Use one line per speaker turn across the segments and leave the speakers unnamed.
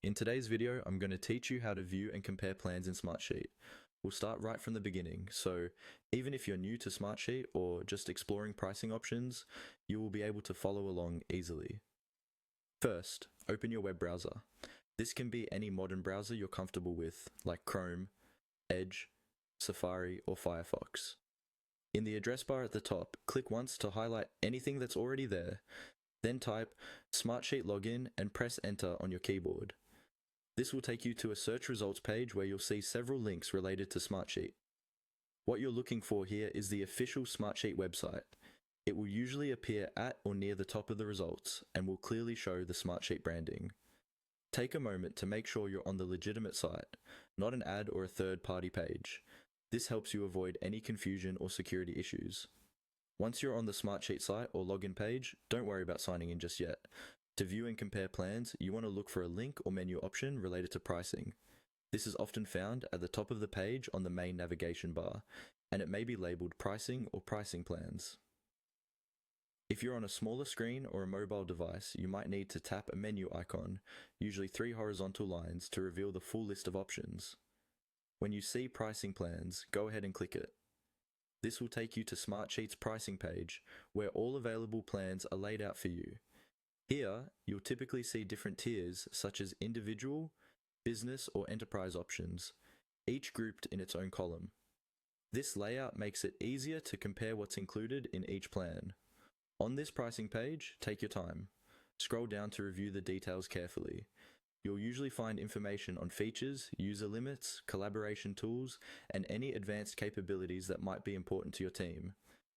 In today's video, I'm going to teach you how to view and compare plans in Smartsheet. We'll start right from the beginning, so even if you're new to Smartsheet or just exploring pricing options, you will be able to follow along easily. First, open your web browser. This can be any modern browser you're comfortable with, like Chrome, Edge, Safari, or Firefox. In the address bar at the top, click once to highlight anything that's already there, then type Smartsheet login and press enter on your keyboard. This will take you to a search results page where you'll see several links related to Smartsheet. What you're looking for here is the official Smartsheet website. It will usually appear at or near the top of the results and will clearly show the Smartsheet branding. Take a moment to make sure you're on the legitimate site, not an ad or a third-party page. This helps you avoid any confusion or security issues. Once you're on the Smartsheet site or login page, don't worry about signing in just yet. To view and compare plans, you want to look for a link or menu option related to pricing. This is often found at the top of the page on the main navigation bar, and it may be labeled pricing or pricing plans. If you're on a smaller screen or a mobile device, you might need to tap a menu icon, usually 3 horizontal lines, to reveal the full list of options. When you see pricing plans, go ahead and click it. This will take you to Smartsheet's pricing page, where all available plans are laid out for you. Here, you'll typically see different tiers such as individual, business, or enterprise options, each grouped in its own column. This layout makes it easier to compare what's included in each plan. On this pricing page, take your time. Scroll down to review the details carefully. You'll usually find information on features, user limits, collaboration tools, and any advanced capabilities that might be important to your team.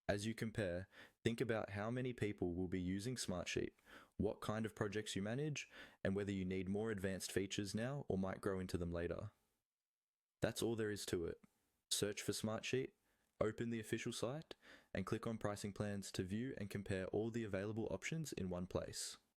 As you compare, think about how many people will be using Smartsheet, what kind of projects you manage, and whether you need more advanced features now or might grow into them later. That's all there is to it. Search for Smartsheet, open the official site, and click on pricing plans to view and compare all the available options in one place.